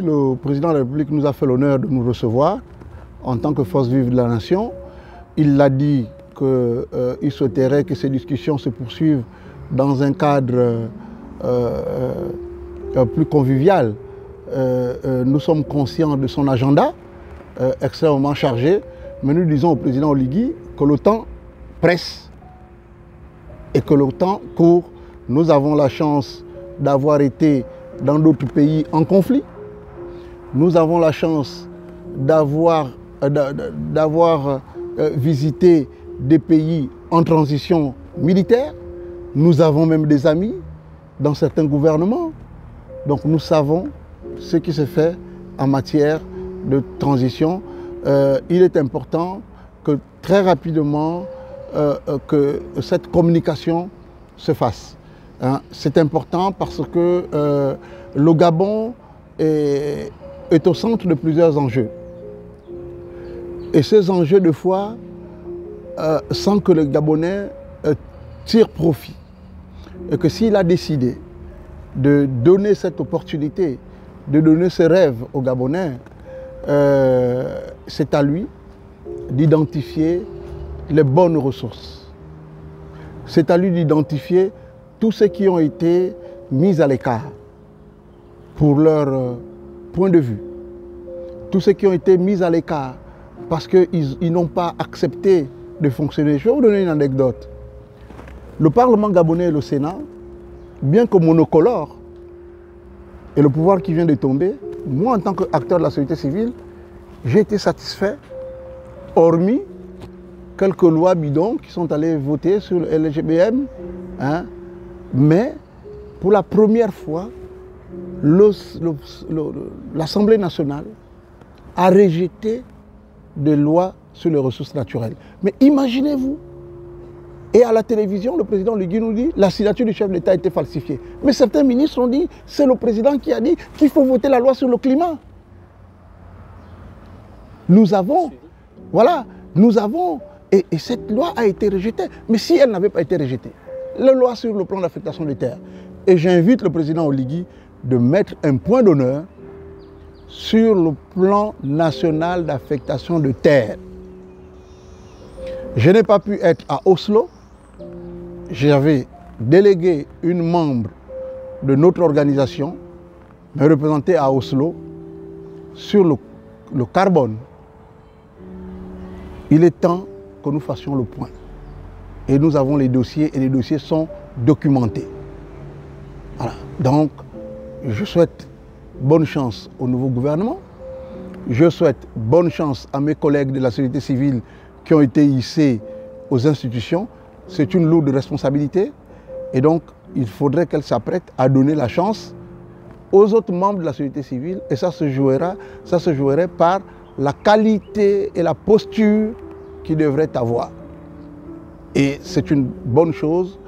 le président de la République nous a fait l'honneur de nous recevoir en tant que force vive de la nation. Il l'a dit qu'il souhaiterait que ces discussions se poursuivent dans un cadre plus convivial. Nous sommes conscients de son agenda extrêmement chargé, mais nous disons au président Oligui que le temps presse et que le temps court. Nous avons la chance d'avoir été dans d'autres pays en conflit. Nous avons la chance d'avoir visité des pays en transition militaire. Nous avons même des amis dans certains gouvernements. Donc nous savons ce qui se fait en matière de transition. Il est important que très rapidement que cette communication se fasse. Hein. C'est important parce que le Gabon est au centre de plusieurs enjeux. Et ces enjeux, de fois, sans que le Gabonais tire profit. Et que s'il a décidé de donner cette opportunité, de donner ce rêve aux Gabonais, c'est à lui d'identifier les bonnes ressources. C'est à lui d'identifier tous ceux qui ont été mis à l'écart pour leur point de vue. Tous ceux qui ont été mis à l'écart parce qu'ils n'ont pas accepté de fonctionner. Je vais vous donner une anecdote. Le Parlement gabonais et le Sénat, bien que monocolore, et le pouvoir qui vient de tomber, moi en tant qu'acteur de la société civile, j'ai été satisfait, hormis quelques lois bidons qui sont allées voter sur le LGBM, hein, mais pour la première fois, l'Assemblée nationale a rejeté des lois sur les ressources naturelles. Mais imaginez-vous, et à la télévision, le président Oligui nous dit la signature du chef de l'État a été falsifiée. Mais certains ministres ont dit, c'est le président qui a dit qu'il faut voter la loi sur le climat. Nous avons, voilà, nous avons, et cette loi a été rejetée. Mais si elle n'avait pas été rejetée, la loi sur le plan d'affectation des terres, et j'invite le président Oligui de mettre un point d'honneur sur le plan national d'affectation de terres. Je n'ai pas pu être à Oslo. J'avais délégué une membre de notre organisation, me représenter à Oslo, sur le carbone. Il est temps que nous fassions le point. Et nous avons les dossiers, et les dossiers sont documentés. Voilà. Donc, je souhaite bonne chance au nouveau gouvernement. Je souhaite bonne chance à mes collègues de la société civile qui ont été hissés aux institutions. C'est une lourde responsabilité. Et donc, il faudrait qu'elle s'apprête à donner la chance aux autres membres de la société civile. Et ça se jouerait par la qualité et la posture qu'ils devraient avoir. Et c'est une bonne chose.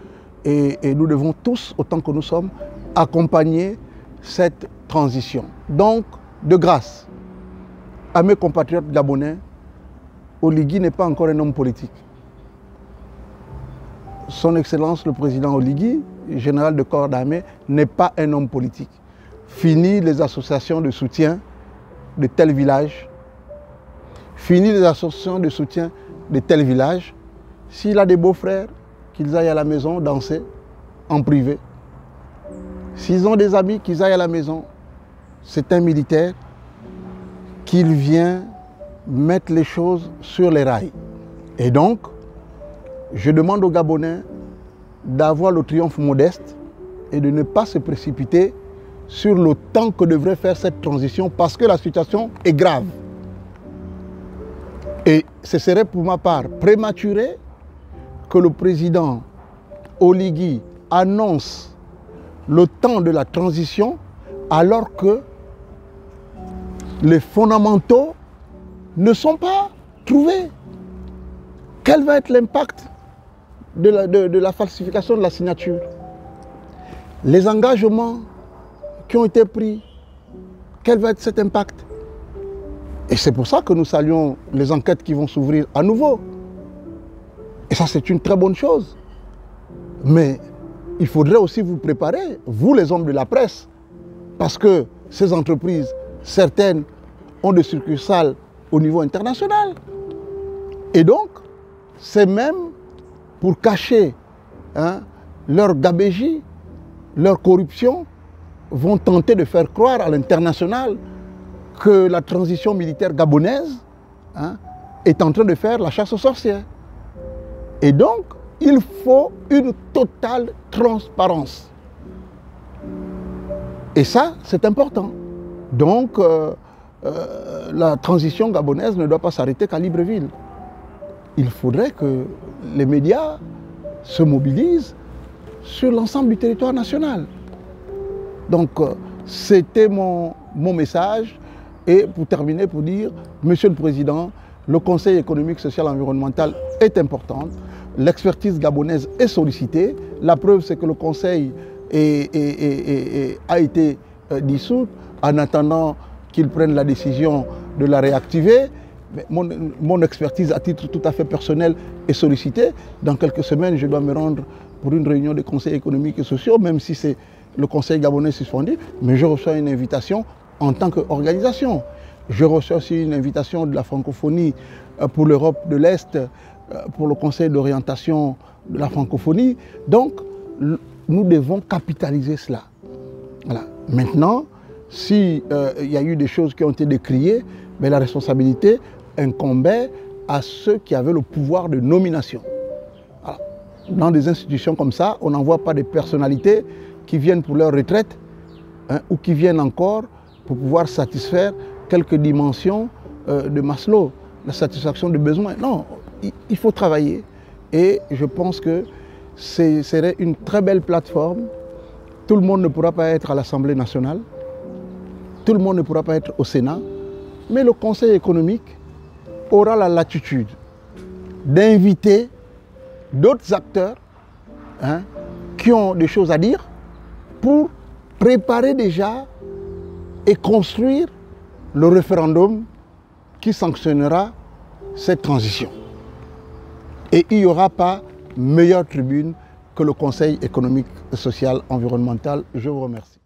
Et nous devons tous, autant que nous sommes, accompagner cette transition. Donc, de grâce, à mes compatriotes gabonais, Oligui n'est pas encore un homme politique. Son Excellence le président Oligui, général de corps d'armée, n'est pas un homme politique. Fini les associations de soutien de tel village. Fini les associations de soutien de tel village. S'il a des beaux-frères, qu'ils aillent à la maison danser en privé. S'ils ont des amis, qu'ils aillent à la maison. C'est un militaire qu'il vient mettre les choses sur les rails. Et donc, je demande aux Gabonais d'avoir le triomphe modeste et de ne pas se précipiter sur le temps que devrait faire cette transition parce que la situation est grave. Et ce serait pour ma part prématuré que le président Oligui annonce le temps de la transition alors que les fondamentaux ne sont pas trouvés. Quel va être l'impact de la falsification de la signature? Les engagements qui ont été pris, quel va être cet impact? Et c'est pour ça que nous saluons les enquêtes qui vont s'ouvrir à nouveau. Et ça, c'est une très bonne chose. Mais il faudrait aussi vous préparer, vous les hommes de la presse, parce que ces entreprises certaines ont des succursales au niveau international. Et donc, c'est même pour cacher leur gabégie, leur corruption, vont tenter de faire croire à l'international que la transition militaire gabonaise est en train de faire la chasse aux sorcières. Et donc, il faut une totale transparence. Et ça, c'est important. Donc, la transition gabonaise ne doit pas s'arrêter qu'à Libreville. Il faudrait que les médias se mobilisent sur l'ensemble du territoire national. Donc, c'était mon message. Et pour terminer, pour dire, Monsieur le Président, le Conseil économique, social et environnemental est important. L'expertise gabonaise est sollicitée. La preuve, c'est que le Conseil a été dissout. En attendant qu'ils prennent la décision de la réactiver, mais mon expertise à titre tout à fait personnel est sollicitée. Dans quelques semaines, je dois me rendre pour une réunion des conseils économiques et sociaux, même si c'est le Conseil gabonais suspendu, mais je reçois une invitation en tant qu'organisation. Je reçois aussi une invitation de la francophonie pour l'Europe de l'Est, pour le Conseil d'orientation de la francophonie. Donc, nous devons capitaliser cela. Voilà. Maintenant, s'il y a eu des choses qui ont été décriées, mais la responsabilité incombait à ceux qui avaient le pouvoir de nomination. Alors, dans des institutions comme ça, on n'envoie pas des personnalités qui viennent pour leur retraite ou qui viennent encore pour pouvoir satisfaire quelques dimensions de Maslow, la satisfaction de besoins. Non, il faut travailler. Et je pense que ce serait une très belle plateforme. Tout le monde ne pourra pas être à l'Assemblée nationale. Tout le monde ne pourra pas être au Sénat. Mais le Conseil économique aura la latitude d'inviter d'autres acteurs qui ont des choses à dire pour préparer déjà et construire le référendum qui sanctionnera cette transition. Et il n'y aura pas meilleure tribune que le Conseil économique, social, environnemental. Je vous remercie.